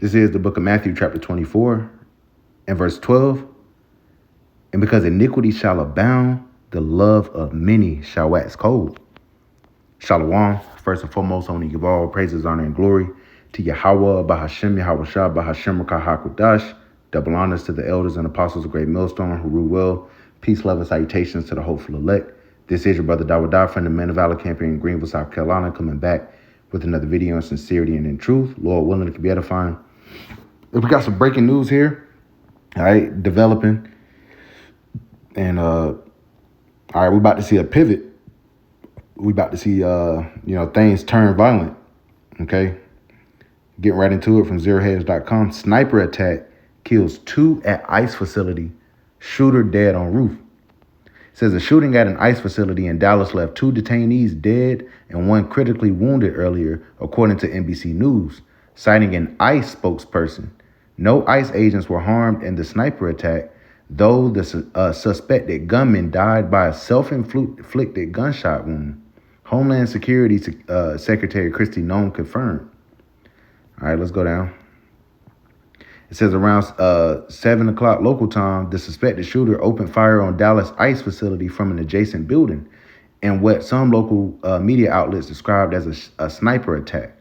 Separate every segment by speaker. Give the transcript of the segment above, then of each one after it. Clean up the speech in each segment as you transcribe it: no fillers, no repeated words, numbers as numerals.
Speaker 1: This is the book of Matthew, chapter 24, and verse 12. And because iniquity shall abound, the love of many shall wax cold. Shalom. First and foremost, I want to give all praises, honor, and glory to Yahweh, Bahashem, Yahweh Shah, Bahashem, Rakah HaKodash. Double honors to the elders and apostles of Great Millstone who rule well. Peace, love, and salutations to the hopeful elect. This is your brother Dawadah from the Men of Valor campaign in Greenville, South Carolina, coming back with another video on sincerity and in truth. Lord willing, it can be edifying. We got some breaking news here, all right, developing. And, all right, we're about to see a pivot. We about to see, things turn violent, okay? Getting right into it from zeroheads.com. Sniper attack kills 2 at ICE facility. Shooter dead on roof. It says a shooting at an ICE facility in Dallas left 2 detainees dead and 1 critically wounded earlier, according to NBC News, citing an ICE spokesperson. No ICE agents were harmed in the sniper attack, though the suspected gunman died by a self-inflicted gunshot wound. Homeland Security Secretary Kristi Noem confirmed. All right, let's go down. It says around 7 o'clock local time, the suspected shooter opened fire on Dallas ICE facility from an adjacent building in what some local media outlets described as a sniper attack.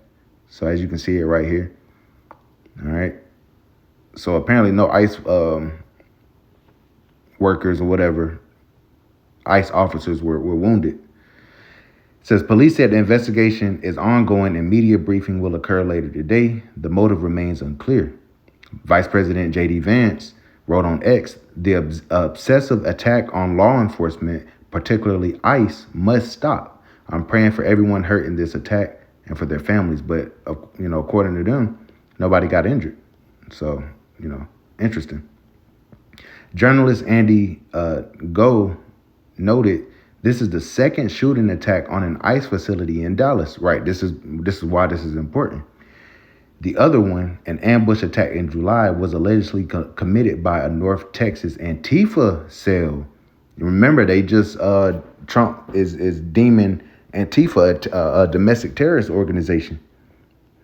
Speaker 1: So as you can see it right here. All right. So apparently no ICE workers or whatever, ICE officers were wounded. It says police said the investigation is ongoing and media briefing will occur later today. The motive remains unclear. Vice President J.D. Vance wrote on X, the obsessive attack on law enforcement, particularly ICE, must stop. I'm praying for everyone hurt in this attack and for their families. But, according to them, nobody got injured. So, interesting. Journalist Andy Go noted this is the second shooting attack on an ICE facility in Dallas. Right. This is why this is important. The other one, an ambush attack in July, was allegedly committed by a North Texas Antifa cell. Remember, they just Trump is deeming Antifa a domestic terrorist organization.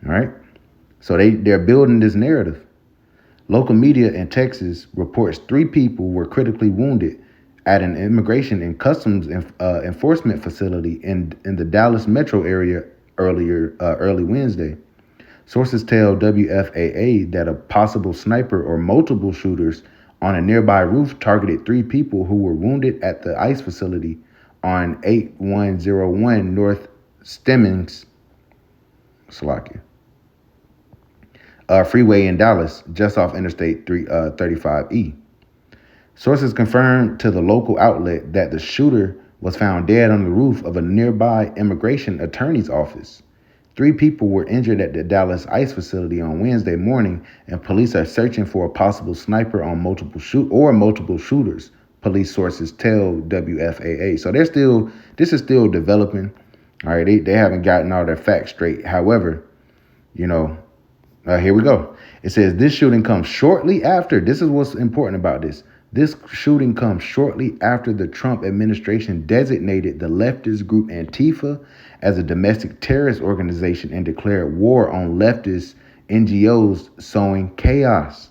Speaker 1: All right. So they're building this narrative. Local media in Texas reports 3 people were critically wounded at an immigration and customs enforcement facility in the Dallas metro area early Wednesday. Sources tell WFAA that a possible sniper or multiple shooters on a nearby roof targeted 3 people who were wounded at the ICE facility on 8101 North Stemmings, Slovakia. Freeway in Dallas, just off Interstate 35E. Sources confirmed to the local outlet that the shooter was found dead on the roof of a nearby immigration attorney's office. 3 people were injured at the Dallas ICE facility on Wednesday morning, and police are searching for a possible sniper on multiple shooters. Police sources tell WFAA. So this is still developing. All right, they haven't gotten all their facts straight. However, here we go. It says this shooting comes shortly after. This is what's important about this. This shooting comes shortly after the Trump administration designated the leftist group Antifa as a domestic terrorist organization and declared war on leftist NGOs sowing chaos.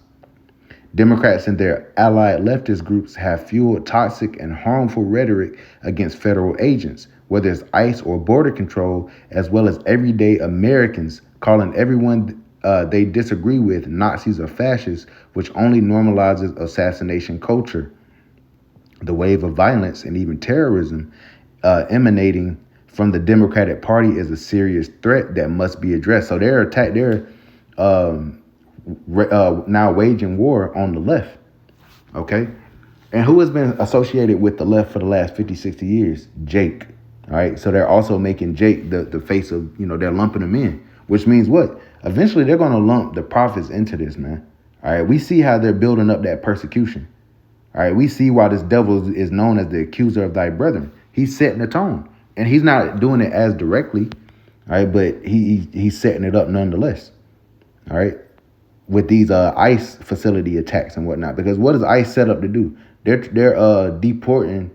Speaker 1: Democrats and their allied leftist groups have fueled toxic and harmful rhetoric against federal agents, whether it's ICE or border control, as well as everyday Americans, calling everyone they disagree with Nazis or fascists, which only normalizes assassination culture. The wave of violence and even terrorism emanating from the Democratic Party is a serious threat that must be addressed. So they're now waging war on the left. Okay. And who has been associated with the left for the last 50, 60 years? Jake. All right. So they're also making Jake the face of, they're lumping him in, which means what? Eventually, they're going to lump the prophets into this, man. All right. We see how they're building up that persecution. All right. We see why this devil is known as the accuser of thy brethren. He's setting the tone, and he's not doing it as directly. All right. But he's setting it up nonetheless. All right. With these ICE facility attacks and whatnot, because what is ICE set up to do? They're deporting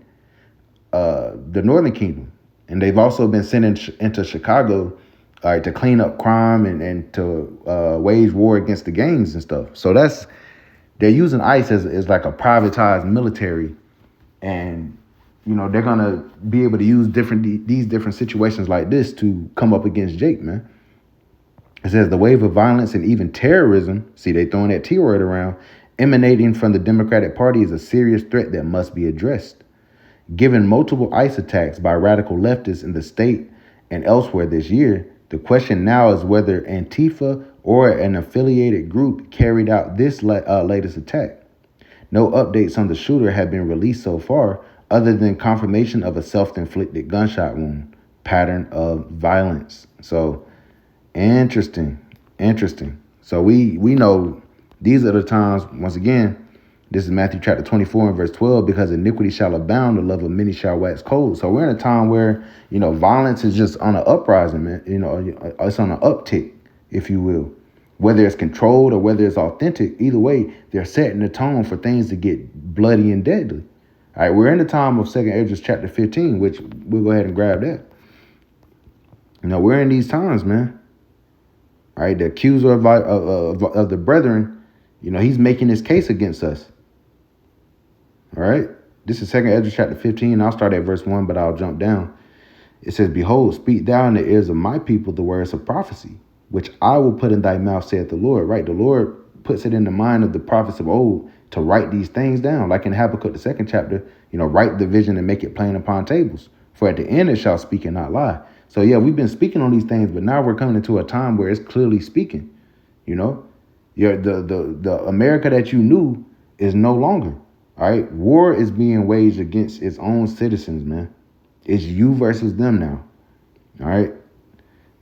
Speaker 1: the Northern Kingdom, and they've also been sent into Chicago all right, to clean up crime and to wage war against the gangs and stuff. So they're using ICE as like a privatized military, and they're gonna be able to use these different situations like this to come up against Jake, man. It says the wave of violence and even terrorism, see, they throwing that T word around, emanating from the Democratic Party is a serious threat that must be addressed. Given multiple ICE attacks by radical leftists in the state and elsewhere this year, the question now is whether Antifa or an affiliated group carried out this latest attack. No updates on the shooter have been released so far, other than confirmation of a self-inflicted gunshot wound pattern of violence. So, interesting. So we know these are the times, once again, this is Matthew chapter 24 and verse 12, because iniquity shall abound, the love of many shall wax cold. So we're in a time where, violence is just on an uprising, man. It's on an uptick, if you will. Whether it's controlled or whether it's authentic, either way, they're setting the tone for things to get bloody and deadly. All right, we're in the time of 2 Esdras chapter 15, which we'll go ahead and grab that. We're in these times, man. All right, the accuser of the brethren, he's making his case against us. All right, this is 2 Esdras chapter 15. I'll start at verse 1, but I'll jump down. It says, behold, speak thou in the ears of my people the words of prophecy, which I will put in thy mouth, saith the Lord. Right, the Lord puts it in the mind of the prophets of old to write these things down. Like in Habakkuk, the 2nd chapter, write the vision and make it plain upon tables. For at the end it shall speak and not lie. So yeah, we've been speaking on these things, but now we're coming into a time where it's clearly speaking. The America that you knew is no longer. All right, war is being waged against its own citizens, man. It's you versus them now. All right.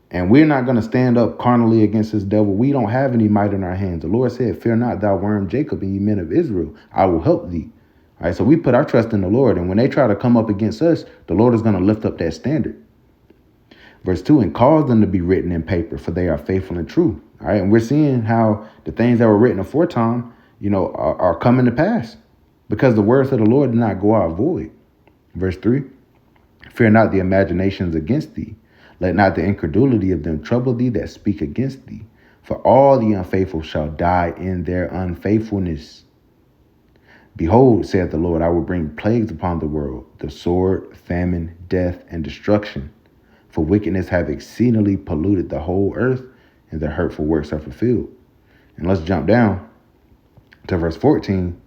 Speaker 1: And we're not going to stand up carnally against this devil. We don't have any might in our hands. The Lord said, fear not, thou worm Jacob, and ye men of Israel. I will help thee. All right, so we put our trust in the Lord. And when they try to come up against us, the Lord is going to lift up that standard. Verse 2, and cause them to be written in paper, for they are faithful and true. All right, and we're seeing how the things that were written aforetime, are coming to pass, because the words of the Lord did not go out void. Verse 3, fear not the imaginations against thee. Let not the incredulity of them trouble thee that speak against thee. For all the unfaithful shall die in their unfaithfulness. Behold, saith the Lord, I will bring plagues upon the world, the sword, famine, death, and destruction. For wickedness have exceedingly polluted the whole earth, and their hurtful works are fulfilled. And let's jump down to verse 14.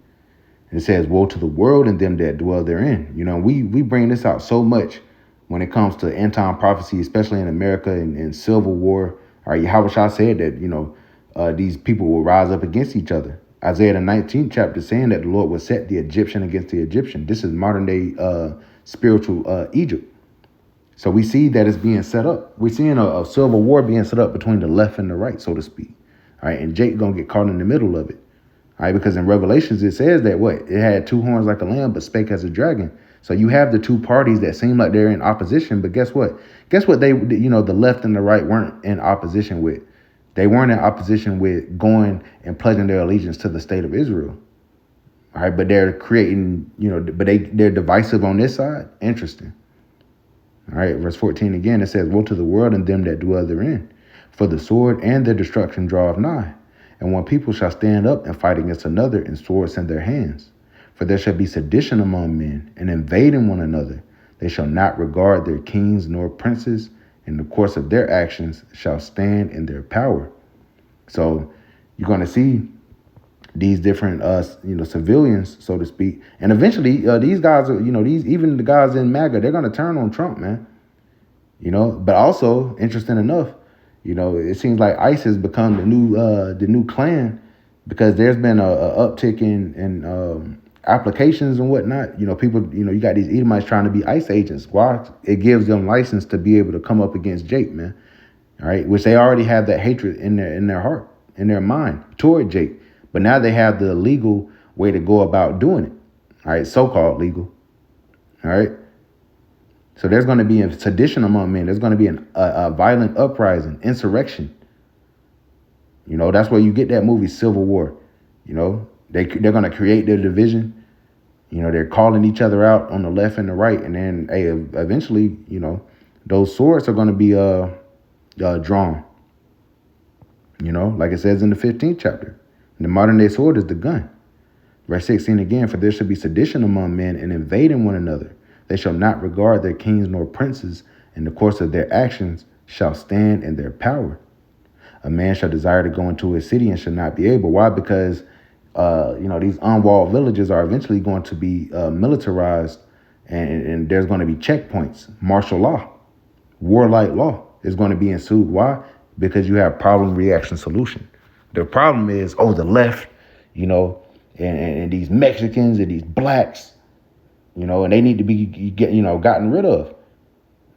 Speaker 1: It says, woe to the world and them that dwell therein. We bring this out so much when it comes to end time prophecy, especially in America and civil war. All right, Yahushua said that, these people will rise up against each other. Isaiah the 19th chapter saying that the Lord will set the Egyptian against the Egyptian. This is modern day spiritual Egypt. So we see that it's being set up. We're seeing a civil war being set up between the left and the right, so to speak. All right, and Jake gonna get caught in the middle of it. All right, because in Revelations it says that it had two horns like a lamb, but spake as a dragon. So you have the two parties that seem like they're in opposition, but guess what? They, the left and the right weren't in opposition with. They weren't in opposition with going and pledging their allegiance to the state of Israel. All right, but they're creating, but they're divisive on this side. Interesting. All right, verse 14 again, it says, woe to the world and them that dwell therein, for the sword and their destruction draweth nigh. And one people shall stand up and fight against another, and swords in their hands. For there shall be sedition among men, and invading one another. They shall not regard their kings nor princes, and the course of their actions shall stand in their power. So you're going to see these different, civilians, so to speak. And eventually, these guys are, even the guys in MAGA, they're going to turn on Trump, man. But also, interesting enough, it seems like ICE has become the new Klan, because there's been a uptick in applications and whatnot. People, you got these Edomites trying to be ICE agents. Why? It gives them license to be able to come up against Jake, man. All right, which they already have that hatred in their heart, in their mind toward Jake. But now they have the legal way to go about doing it. All right, so-called legal. All right. So there's going to be a sedition among men. There's going to be a violent uprising, insurrection. That's where you get that movie Civil War. They're going to create their division. They're calling each other out on the left and the right. And then eventually, those swords are going to be drawn. You know, like it says in the 15th chapter. The modern day sword is the gun. Verse 16 again, for there shall be sedition among men and invading one another. They shall not regard their kings nor princes, and the course of their actions shall stand in their power. A man shall desire to go into a city and shall not be able. Why? Because, these unwalled villages are eventually going to be militarized, and there's going to be checkpoints, martial law, warlike law is going to be ensued. Why? Because you have problem, reaction, solution. The problem is, the left, and these Mexicans and these blacks, and they need to be gotten rid of.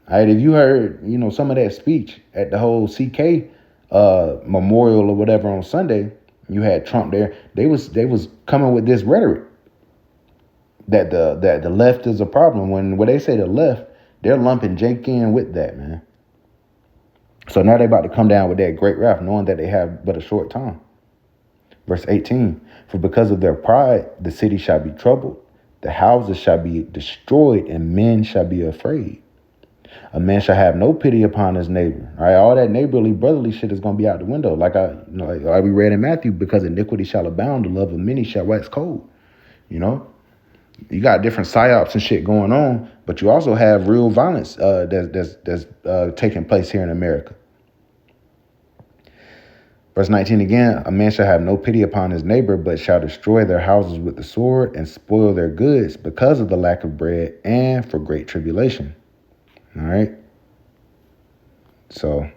Speaker 1: All right, if you heard, some of that speech at the whole CK memorial or whatever on Sunday, you had Trump there. They was coming with this rhetoric that the left is a problem. When they say the left, they're lumping Jake in with that, man. So now they're about to come down with that great wrath, knowing that they have but a short time. Verse 18, for because of their pride, the city shall be troubled, the houses shall be destroyed, and men shall be afraid. A man shall have no pity upon his neighbor. All right, all that neighborly, brotherly shit is going to be out the window. Like we read in Matthew, because iniquity shall abound, the love of many shall wax cold. You got different psyops and shit going on, but you also have real violence that's taking place here in America. Verse 19 again, a man shall have no pity upon his neighbor, but shall destroy their houses with the sword and spoil their goods because of the lack of bread and for great tribulation. All right. So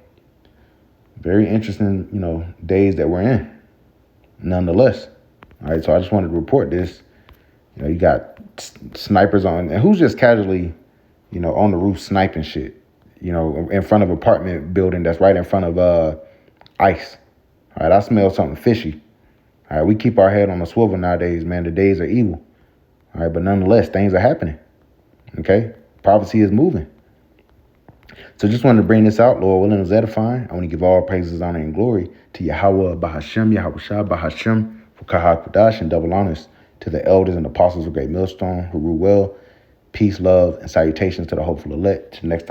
Speaker 1: very interesting, days that we're in, nonetheless. All right. So I just wanted to report this. You got snipers on, and who's just casually, on the roof sniping shit, in front of an apartment building that's right in front of ICE. All right, I smell something fishy. All right, we keep our head on a swivel nowadays, man. The days are evil. All right, but nonetheless, things are happening. Okay, prophecy is moving. So just wanted to bring this out, Lord willing, is edifying. I want to give all praises, honor, and glory to Yahweh Bahashem, Yahweh Shah Bahashem, for Kahak Qudash, and double honors to the elders and apostles of Great Millstone who rule well. Peace, love, and salutations to the hopeful elect. Till next time.